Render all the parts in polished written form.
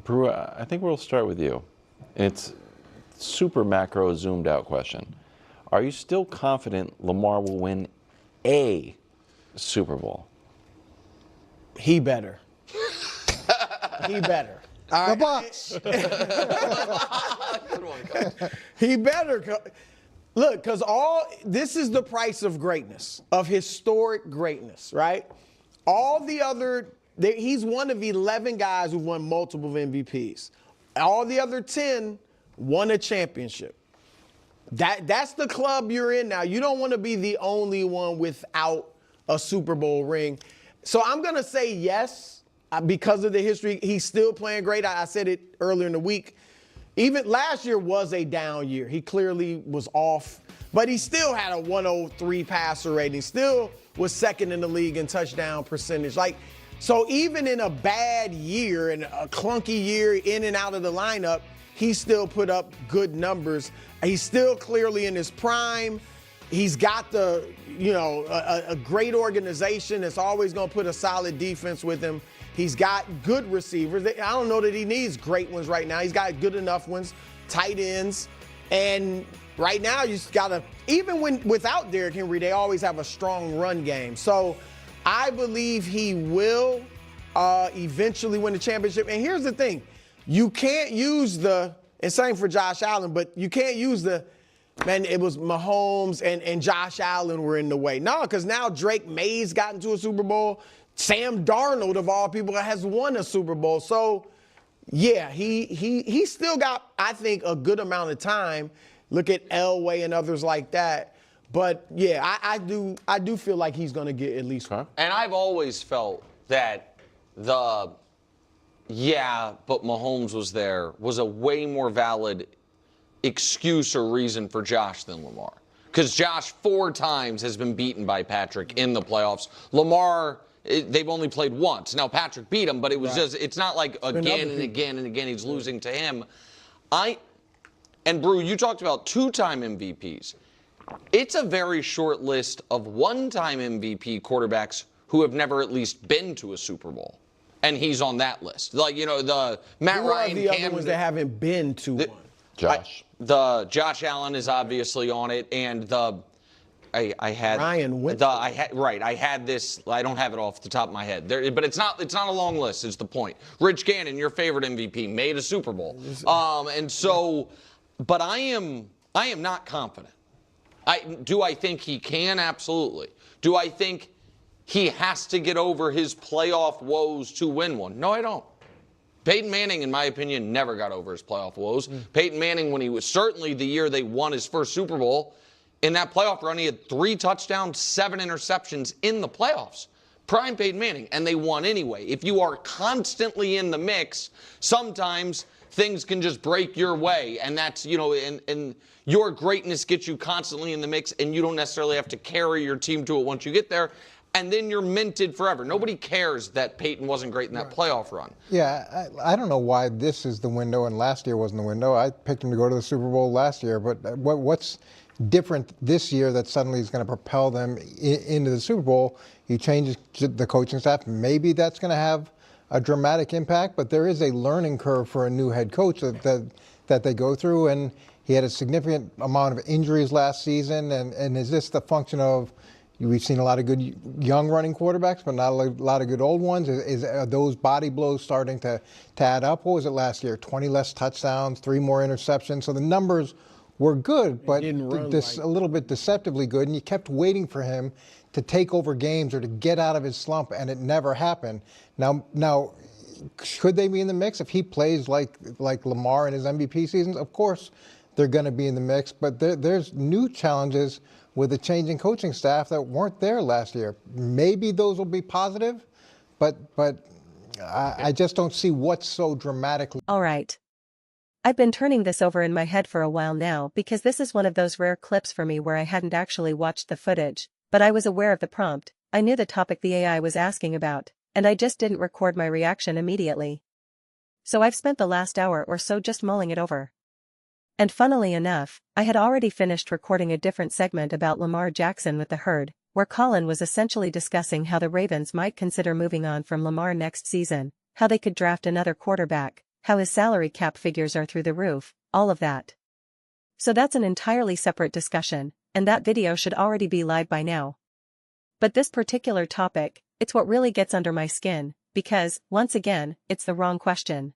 Brew, I think we'll start with you. It's super macro, zoomed out question. Are you still confident Lamar will win a Super Bowl? He better. He better. The Bucks. Good one, Coach. He better. Look, because this is the price of greatness, of historic greatness, right? All the other, he's one of 11 guys who won multiple MVPs. All the other 10 won a championship. That's the club you're in now. You don't want to be the only one without a Super Bowl ring. So I'm going to say yes because of the history. He's still playing great. I said it earlier in the week. Even last year was a down year. He clearly was off, but he still had a 103 passer rating, still was second in the league in touchdown percentage. So even in a bad year and a clunky year in and out of the lineup, he still put up good numbers. He's still clearly in his prime. He's got a great organization that's always going to put a solid defense with him. He's got good receivers. I don't know that he needs great ones right now. He's got good enough ones, tight ends. And right now, you just got to, even without Derrick Henry, they always have a strong run game. So I believe he will eventually win the championship. And here's the thing. You can't use and same for Josh Allen, but you can't use man, it was Mahomes and Josh Allen were in the way. No, because now Drake May's gotten to a Super Bowl. Sam Darnold, of all people, has won a Super Bowl. So, yeah, he still got, I think, a good amount of time. Look at Elway and others like that. But, yeah, I do feel like he's going to get at least one. And I've always felt that but Mahomes was there was a way more valid excuse or reason for Josh than Lamar. Because Josh 4 times has been beaten by Patrick in the playoffs. Lamar, they've only played once. Now, Patrick beat him, but it was it's not like again and again and again he's losing to him. And Brew, you talked about 2-time MVPs. It's a very short list of 1-time MVP quarterbacks who have never at least been to a Super Bowl. And he's on that list. The Matt Ryan, the other ones that haven't been to one? Josh. Josh Allen is obviously on it, and I had Ryan went. I had this. I don't have it off the top of my head. But it's not a long list. Is the point? Rich Gannon, your favorite MVP, made a Super Bowl. But I am not confident. Do I think he can? Absolutely. Do I think he has to get over his playoff woes to win one? No, I don't. Peyton Manning, in my opinion, never got over his playoff woes. Peyton Manning, when he was certainly the year they won his first Super Bowl, in that playoff run, he had 3 touchdowns, 7 interceptions in the playoffs. Prime Peyton Manning, and they won anyway. If you are constantly in the mix, sometimes things can just break your way, and that's, and your greatness gets you constantly in the mix, and you don't necessarily have to carry your team to it once you get there. And then you're minted forever. Nobody cares that Peyton wasn't great in that playoff run. Yeah, I don't know why this is the window and last year wasn't the window. I picked him to go to the Super Bowl last year, but what's different this year that suddenly is going to propel them into the Super Bowl? He changes the coaching staff. Maybe that's going to have a dramatic impact, but there is a learning curve for a new head coach that they go through, and he had a significant amount of injuries last season, and is this the function of we've seen a lot of good young running quarterbacks, but not a lot of good old ones. Are those body blows starting to add up? What was it last year? 20 less touchdowns, 3 more interceptions. So the numbers were good, but a little bit deceptively good. And you kept waiting for him to take over games or to get out of his slump, and it never happened. Now, should they be in the mix if he plays like Lamar in his MVP seasons? Of course, they're going to be in the mix, but there's new challenges with a changing coaching staff that weren't there last year. Maybe those will be positive, but I just don't see what's so dramatically. All right. I've been turning this over in my head for a while now because this is one of those rare clips for me where I hadn't actually watched the footage, but I was aware of the prompt, I knew the topic the AI was asking about, and I just didn't record my reaction immediately. So I've spent the last hour or so just mulling it over. And funnily enough, I had already finished recording a different segment about Lamar Jackson with the Herd, where Colin was essentially discussing how the Ravens might consider moving on from Lamar next season, how they could draft another quarterback, how his salary cap figures are through the roof, all of that. So that's an entirely separate discussion, and that video should already be live by now. But this particular topic, it's what really gets under my skin, because, once again, it's the wrong question.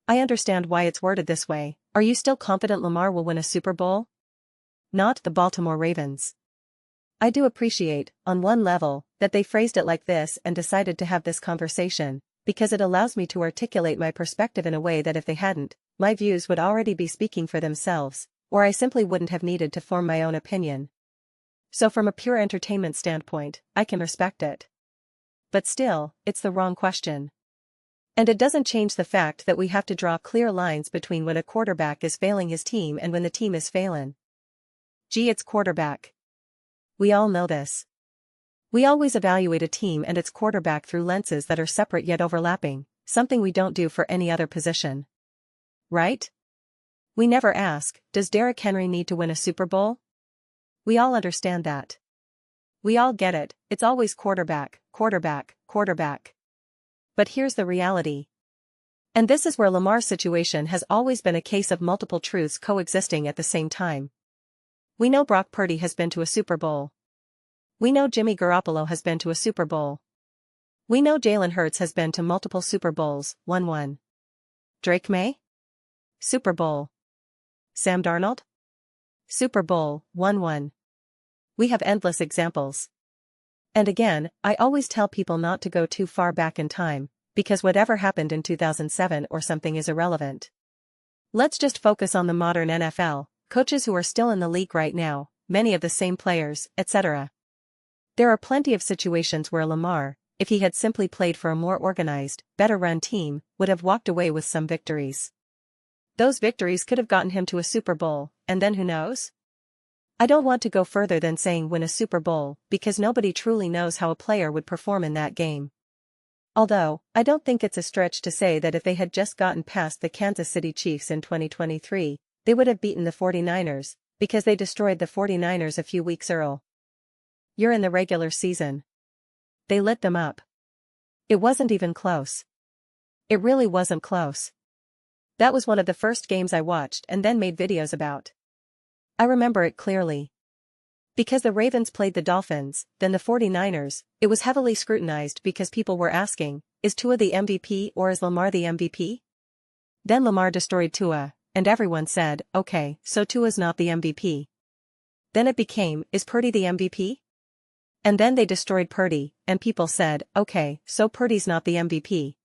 I understand why it's worded this way. Are you still confident Lamar will win a Super Bowl? Not the Baltimore Ravens. I do appreciate, on one level, that they phrased it like this and decided to have this conversation, because it allows me to articulate my perspective in a way that if they hadn't, my views would already be speaking for themselves, or I simply wouldn't have needed to form my own opinion. So from a pure entertainment standpoint, I can respect it. But still, it's the wrong question. And it doesn't change the fact that we have to draw clear lines between when a quarterback is failing his team and when the team is failing. Gee, it's quarterback. We all know this. We always evaluate a team and its quarterback through lenses that are separate yet overlapping, something we don't do for any other position. Right? We never ask, does Derrick Henry need to win a Super Bowl? We all understand that. We all get it, it's always quarterback, quarterback, quarterback. But here's the reality. And this is where Lamar's situation has always been a case of multiple truths coexisting at the same time. We know Brock Purdy has been to a Super Bowl. We know Jimmy Garoppolo has been to a Super Bowl. We know Jalen Hurts has been to multiple Super Bowls, won one. Drake May? Super Bowl. Sam Darnold? Super Bowl, won one. We have endless examples. And again, I always tell people not to go too far back in time, because whatever happened in 2007 or something is irrelevant. Let's just focus on the modern NFL, coaches who are still in the league right now, many of the same players, etc. There are plenty of situations where Lamar, if he had simply played for a more organized, better-run team, would have walked away with some victories. Those victories could have gotten him to a Super Bowl, and then who knows? I don't want to go further than saying win a Super Bowl, because nobody truly knows how a player would perform in that game. Although, I don't think it's a stretch to say that if they had just gotten past the Kansas City Chiefs in 2023, they would have beaten the 49ers, because they destroyed the 49ers a few weeks earlier. You're in the regular season. They lit them up. It wasn't even close. It really wasn't close. That was one of the first games I watched and then made videos about. I remember it clearly. Because the Ravens played the Dolphins, then the 49ers, it was heavily scrutinized because people were asking, is Tua the MVP or is Lamar the MVP? Then Lamar destroyed Tua, and everyone said, okay, so Tua's not the MVP. Then it became, is Purdy the MVP? And then they destroyed Purdy, and people said, okay, so Purdy's not the MVP.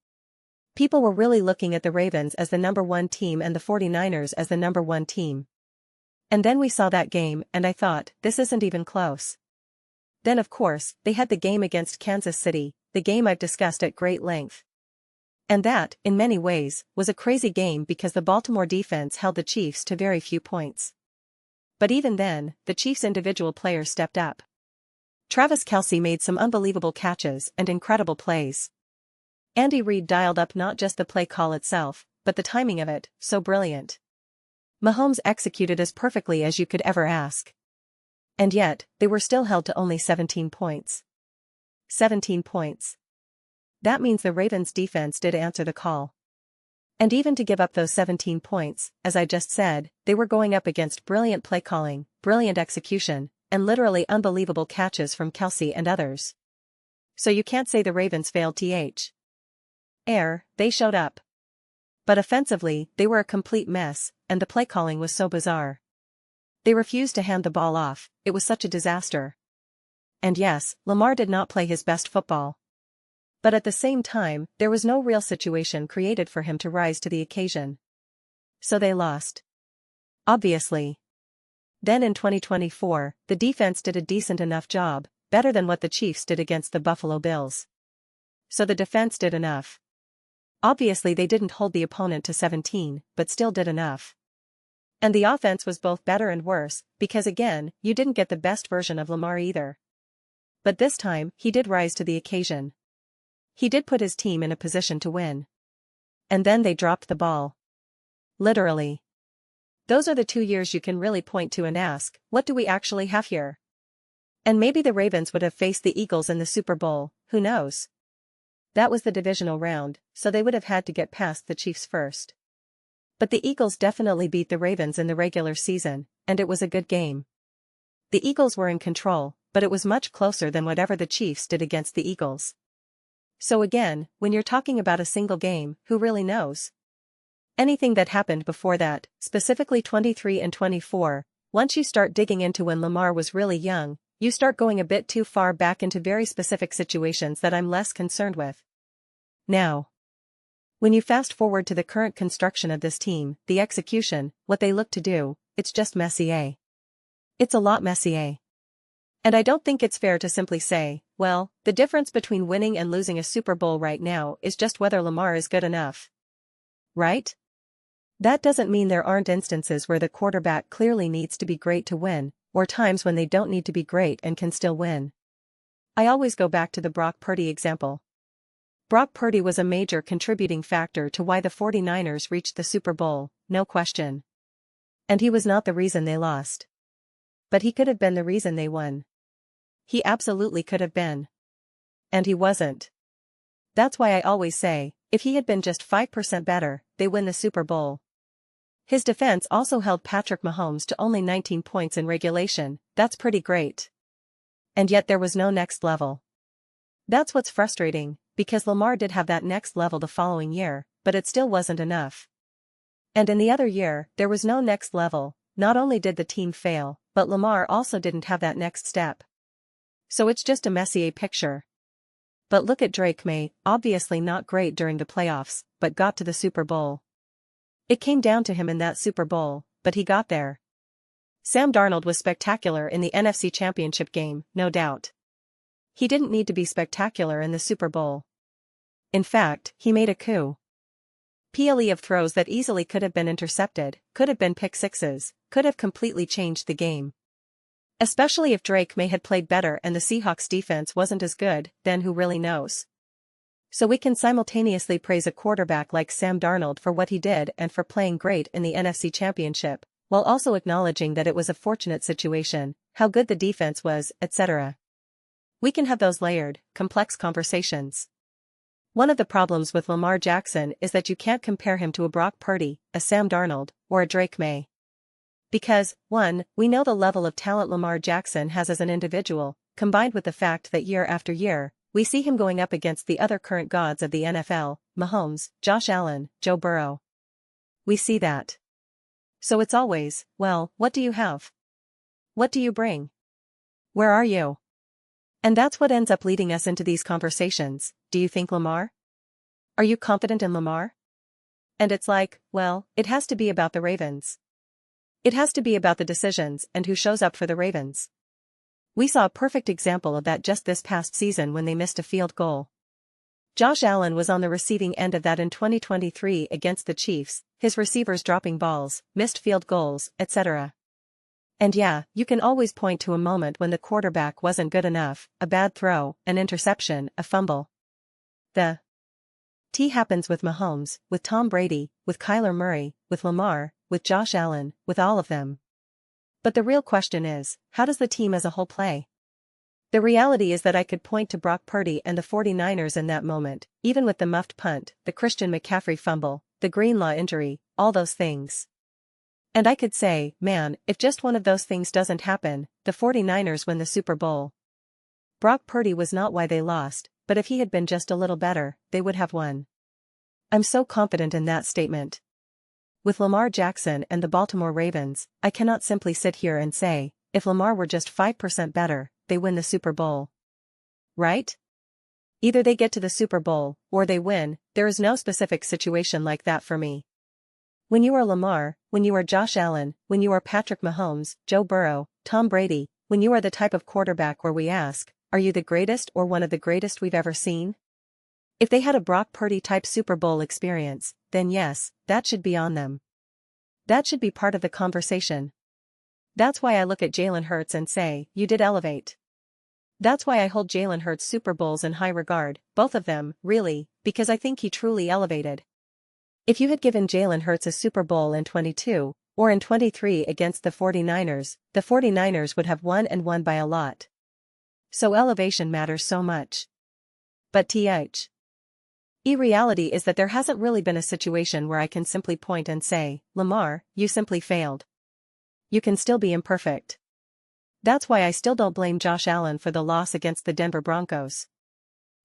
People were really looking at the Ravens as the number one team and the 49ers as the number one team. And then we saw that game, and I thought, this isn't even close. Then of course, they had the game against Kansas City, the game I've discussed at great length. And that, in many ways, was a crazy game because the Baltimore defense held the Chiefs to very few points. But even then, the Chiefs' individual players stepped up. Travis Kelce made some unbelievable catches and incredible plays. Andy Reid dialed up not just the play call itself, but the timing of it, so brilliant. Mahomes executed as perfectly as you could ever ask. And yet, they were still held to only 17 points. 17 points. That means the Ravens' defense did answer the call. And even to give up those 17 points, as I just said, they were going up against brilliant play calling, brilliant execution, and literally unbelievable catches from Kelce and others. So you can't say the Ravens failed they showed up. But offensively, they were a complete mess, and the play calling was so bizarre. They refused to hand the ball off, it was such a disaster. And yes, Lamar did not play his best football. But at the same time, there was no real situation created for him to rise to the occasion. So they lost. Obviously. Then in 2024, the defense did a decent enough job, better than what the Chiefs did against the Buffalo Bills. So the defense did enough. Obviously they didn't hold the opponent to 17, but still did enough. And the offense was both better and worse, because again, you didn't get the best version of Lamar either. But this time, he did rise to the occasion. He did put his team in a position to win. And then they dropped the ball. Literally. Those are the 2 years you can really point to and ask, what do we actually have here? And maybe the Ravens would have faced the Eagles in the Super Bowl, who knows? That was the divisional round, so they would have had to get past the Chiefs first. But the Eagles definitely beat the Ravens in the regular season, and it was a good game. The Eagles were in control, but it was much closer than whatever the Chiefs did against the Eagles. So again, when you're talking about a single game, who really knows? Anything that happened before that, specifically 23 and 24, once you start digging into when Lamar was really young, you start going a bit too far back into very specific situations that I'm less concerned with. Now, when you fast forward to the current construction of this team, the execution, what they look to do, it's just messy, eh? It's a lot messy, eh? And I don't think it's fair to simply say, well, the difference between winning and losing a Super Bowl right now is just whether Lamar is good enough. Right? That doesn't mean there aren't instances where the quarterback clearly needs to be great to win, or times when they don't need to be great and can still win. I always go back to the Brock Purdy example. Brock Purdy was a major contributing factor to why the 49ers reached the Super Bowl, no question. And he was not the reason they lost. But he could have been the reason they won. He absolutely could have been. And he wasn't. That's why I always say, if he had been just 5% better, they win the Super Bowl. His defense also held Patrick Mahomes to only 19 points in regulation, that's pretty great. And yet there was no next level. That's what's frustrating, because Lamar did have that next level the following year, but it still wasn't enough. And in the other year, there was no next level. Not only did the team fail, but Lamar also didn't have that next step. So it's just a messy picture. But look at Drake May, obviously not great during the playoffs, but got to the Super Bowl. It came down to him in that Super Bowl, but he got there. Sam Darnold was spectacular in the NFC Championship game, no doubt. He didn't need to be spectacular in the Super Bowl. In fact, he made a coup. PLE of throws that easily could have been intercepted, could have been pick sixes, could have completely changed the game. Especially if Drake May had played better and the Seahawks defense wasn't as good, then who really knows? So we can simultaneously praise a quarterback like Sam Darnold for what he did and for playing great in the NFC Championship, while also acknowledging that it was a fortunate situation, how good the defense was, etc. We can have those layered, complex conversations. One of the problems with Lamar Jackson is that you can't compare him to a Brock Purdy, a Sam Darnold, or a Drake May. Because, 1, we know the level of talent Lamar Jackson has as an individual, combined with the fact that year after year, we see him going up against the other current gods of the NFL, Mahomes, Josh Allen, Joe Burrow. We see that. So it's always, well, what do you have? What do you bring? Where are you? And that's what ends up leading us into these conversations. Do you think Lamar? Are you confident in Lamar? And it's like, well, it has to be about the Ravens. It has to be about the decisions and who shows up for the Ravens. We saw a perfect example of that just this past season when they missed a field goal. Josh Allen was on the receiving end of that in 2023 against the Chiefs, his receivers dropping balls, missed field goals, etc. And yeah, you can always point to a moment when the quarterback wasn't good enough, a bad throw, an interception, a fumble. The T happens with Mahomes, with Tom Brady, with Kyler Murray, with Lamar, with Josh Allen, with all of them. But the real question is, how does the team as a whole play? The reality is that I could point to Brock Purdy and the 49ers in that moment, even with the muffed punt, the Christian McCaffrey fumble, the Greenlaw injury, all those things. And I could say, man, if just one of those things doesn't happen, the 49ers win the Super Bowl. Brock Purdy was not why they lost, but if he had been just a little better, they would have won. I'm so confident in that statement. With Lamar Jackson and the Baltimore Ravens, I cannot simply sit here and say, if Lamar were just 5% better, they win the Super Bowl. Right? Either they get to the Super Bowl, or they win. There is no specific situation like that for me. When you are Lamar, when you are Josh Allen, when you are Patrick Mahomes, Joe Burrow, Tom Brady, when you are the type of quarterback where we ask, are you the greatest or one of the greatest we've ever seen? If they had a Brock Purdy type Super Bowl experience, then yes, that should be on them. That should be part of the conversation. That's why I look at Jalen Hurts and say, you did elevate. That's why I hold Jalen Hurts' Super Bowls in high regard, both of them, really, because I think he truly elevated. If you had given Jalen Hurts a Super Bowl in 22, or in 23 against the 49ers would have won and won by a lot. So elevation matters so much. But th. Reality is that there hasn't really been a situation where I can simply point and say, Lamar, you simply failed. You can still be imperfect. That's why I still don't blame Josh Allen for the loss against the Denver Broncos.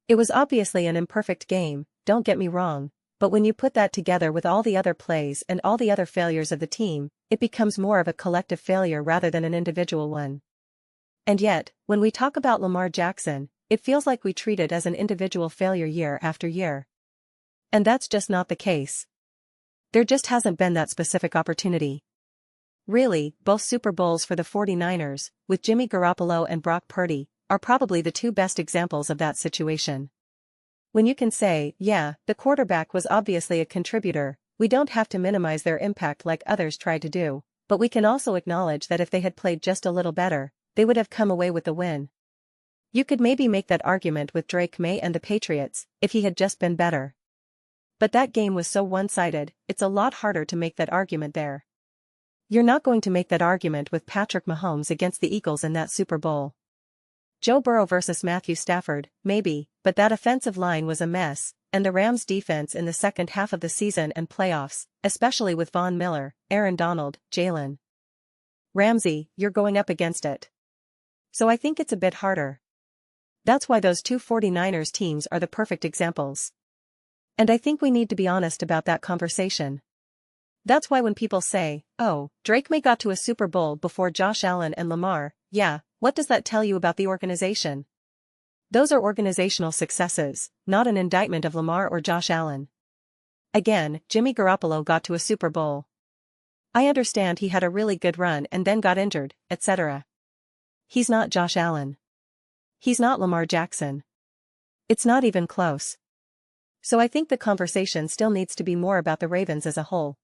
It was obviously an imperfect game, don't get me wrong, but when you put that together with all the other plays and all the other failures of the team, it becomes more of a collective failure rather than an individual one. And yet, when we talk about Lamar Jackson, it feels like we treat it as an individual failure year after year. And that's just not the case. There just hasn't been that specific opportunity. Really, both Super Bowls for the 49ers, with Jimmy Garoppolo and Brock Purdy, are probably the two best examples of that situation. When you can say, yeah, the quarterback was obviously a contributor, we don't have to minimize their impact like others try to do, but we can also acknowledge that if they had played just a little better, they would have come away with the win. You could maybe make that argument with Drake May and the Patriots, if he had just been better. But that game was so one-sided, it's a lot harder to make that argument there. You're not going to make that argument with Patrick Mahomes against the Eagles in that Super Bowl. Joe Burrow versus Matthew Stafford, maybe, but that offensive line was a mess, and the Rams' defense in the second half of the season and playoffs, especially with Von Miller, Aaron Donald, Jalen Ramsey, you're going up against it. So I think it's a bit harder. That's why those two 49ers teams are the perfect examples. And I think we need to be honest about that conversation. That's why when people say, oh, Drake May got to a Super Bowl before Josh Allen and Lamar, yeah, what does that tell you about the organization? Those are organizational successes, not an indictment of Lamar or Josh Allen. Again, Jimmy Garoppolo got to a Super Bowl. I understand he had a really good run and then got injured, etc. He's not Josh Allen. He's not Lamar Jackson. It's not even close. So I think the conversation still needs to be more about the Ravens as a whole.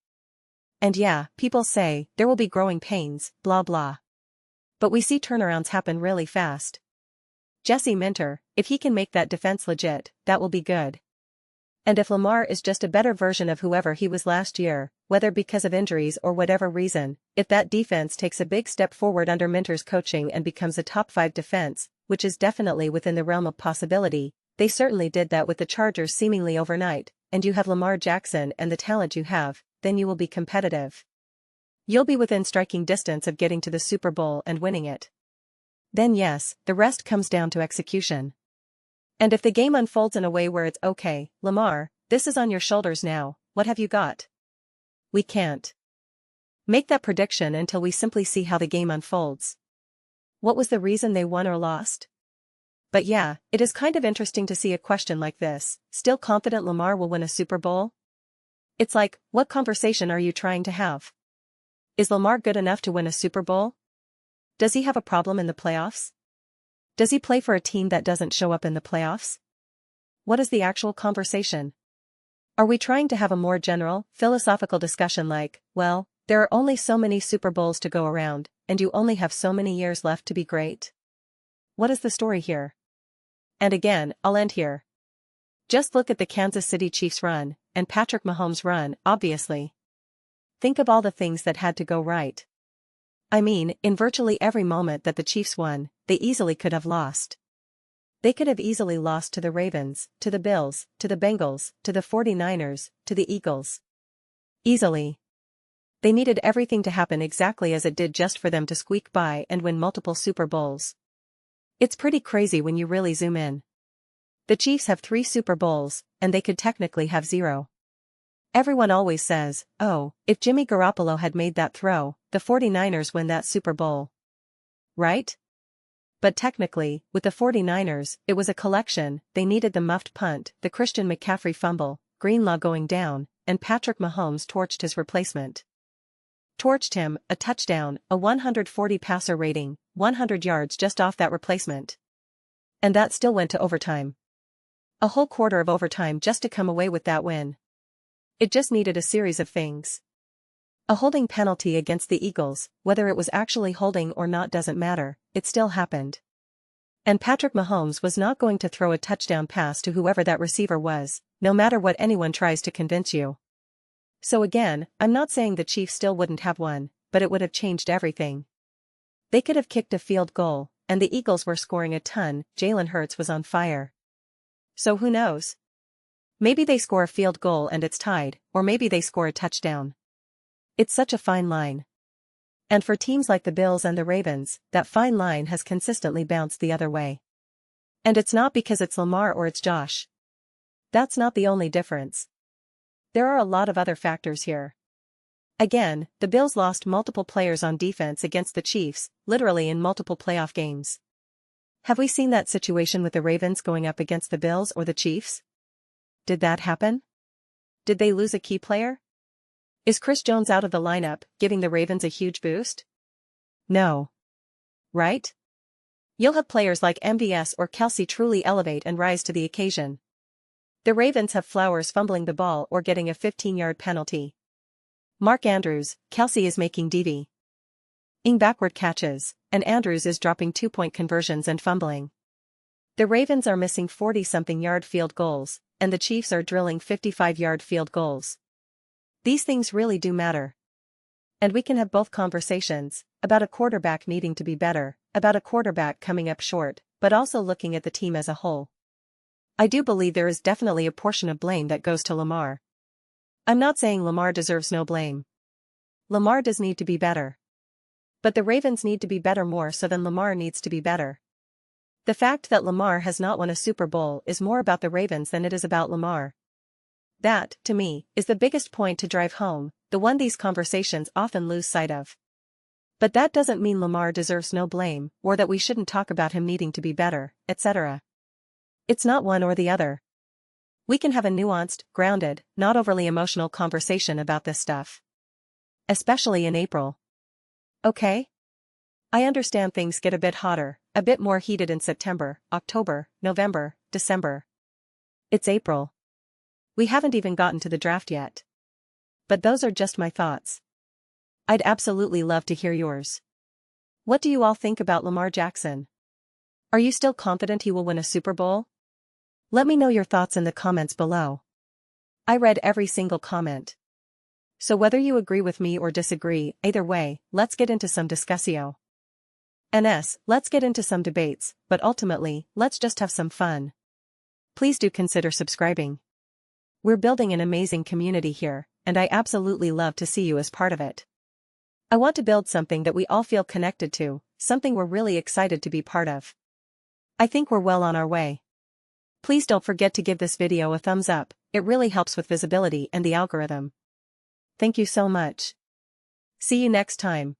And yeah, people say, there will be growing pains, blah blah. But we see turnarounds happen really fast. Jesse Minter, if he can make that defense legit, that will be good. And if Lamar is just a better version of whoever he was last year, whether because of injuries or whatever reason, if that defense takes a big step forward under Minter's coaching and becomes a top 5 defense, which is definitely within the realm of possibility, they certainly did that with the Chargers seemingly overnight, and you have Lamar Jackson and the talent you have, then you will be competitive. You'll be within striking distance of getting to the Super Bowl and winning it. Then yes, the rest comes down to execution. And if the game unfolds in a way where it's okay, Lamar, this is on your shoulders now, what have you got? We can't make that prediction until we simply see how the game unfolds. What was the reason they won or lost? But yeah, it is kind of interesting to see a question like this, still confident Lamar will win a Super Bowl? It's like, what conversation are you trying to have? Is Lamar good enough to win a Super Bowl? Does he have a problem in the playoffs? Does he play for a team that doesn't show up in the playoffs? What is the actual conversation? Are we trying to have a more general, philosophical discussion like, well, there are only so many Super Bowls to go around, and you only have so many years left to be great? What is the story here? And again, I'll end here. Just look at the Kansas City Chiefs run, and Patrick Mahomes' run, obviously. Think of all the things that had to go right. I mean, in virtually every moment that the Chiefs won, they easily could have lost. They could have easily lost to the Ravens, to the Bills, to the Bengals, to the 49ers, to the Eagles. Easily. They needed everything to happen exactly as it did just for them to squeak by and win multiple Super Bowls. It's pretty crazy when you really zoom in. The Chiefs have 3 Super Bowls, and they could technically have 0. Everyone always says, oh, if Jimmy Garoppolo had made that throw, the 49ers win that Super Bowl. Right? But technically, with the 49ers, it was a collection. They needed the muffed punt, the Christian McCaffrey fumble, Greenlaw going down, and Patrick Mahomes torched his replacement. Torched him, a touchdown, a 140 passer rating, 100 yards just off that replacement. And that still went to overtime. A whole quarter of overtime just to come away with that win. It just needed a series of things. A holding penalty against the Eagles, whether it was actually holding or not doesn't matter, it still happened. And Patrick Mahomes was not going to throw a touchdown pass to whoever that receiver was, no matter what anyone tries to convince you. So again, I'm not saying the Chiefs still wouldn't have won, but it would have changed everything. They could have kicked a field goal, and the Eagles were scoring a ton, Jalen Hurts was on fire. So who knows? Maybe they score a field goal and it's tied, or maybe they score a touchdown. It's such a fine line. And for teams like the Bills and the Ravens, that fine line has consistently bounced the other way. And it's not because it's Lamar or it's Josh. That's not the only difference. There are a lot of other factors here. Again, the Bills lost multiple players on defense against the Chiefs, literally in multiple playoff games. Have we seen that situation with the Ravens going up against the Bills or the Chiefs? Did that happen? Did they lose a key player? Is Chris Jones out of the lineup, giving the Ravens a huge boost? No. Right? You'll have players like MVS or Kelsey truly elevate and rise to the occasion. The Ravens have Flowers fumbling the ball or getting a 15-yard penalty. Mark Andrews, Kelsey is making DV-ing backward catches, and Andrews is dropping 2-point conversions and fumbling. The Ravens are missing 40-something-yard field goals, and the Chiefs are drilling 55-yard field goals. These things really do matter. And we can have both conversations, about a quarterback needing to be better, about a quarterback coming up short, but also looking at the team as a whole. I do believe there is definitely a portion of blame that goes to Lamar. I'm not saying Lamar deserves no blame. Lamar does need to be better. But the Ravens need to be better more so than Lamar needs to be better. The fact that Lamar has not won a Super Bowl is more about the Ravens than it is about Lamar. That, to me, is the biggest point to drive home, the one these conversations often lose sight of. But that doesn't mean Lamar deserves no blame, or that we shouldn't talk about him needing to be better, etc. It's not one or the other. We can have a nuanced, grounded, not overly emotional conversation about this stuff. Especially in April. Okay? I understand things get a bit hotter, a bit more heated in September, October, November, December. It's April. We haven't even gotten to the draft yet. But those are just my thoughts. I'd absolutely love to hear yours. What do you all think about Lamar Jackson? Are you still confident he will win a Super Bowl? Let me know your thoughts in the comments below. I read every single comment. So whether you agree with me or disagree, either way, let's get into some discussio. Let's get into some debates, but ultimately, let's just have some fun. Please do consider subscribing. We're building an amazing community here, and I absolutely love to see you as part of it. I want to build something that we all feel connected to, something we're really excited to be part of. I think we're well on our way. Please don't forget to give this video a thumbs up, it really helps with visibility and the algorithm. Thank you so much. See you next time.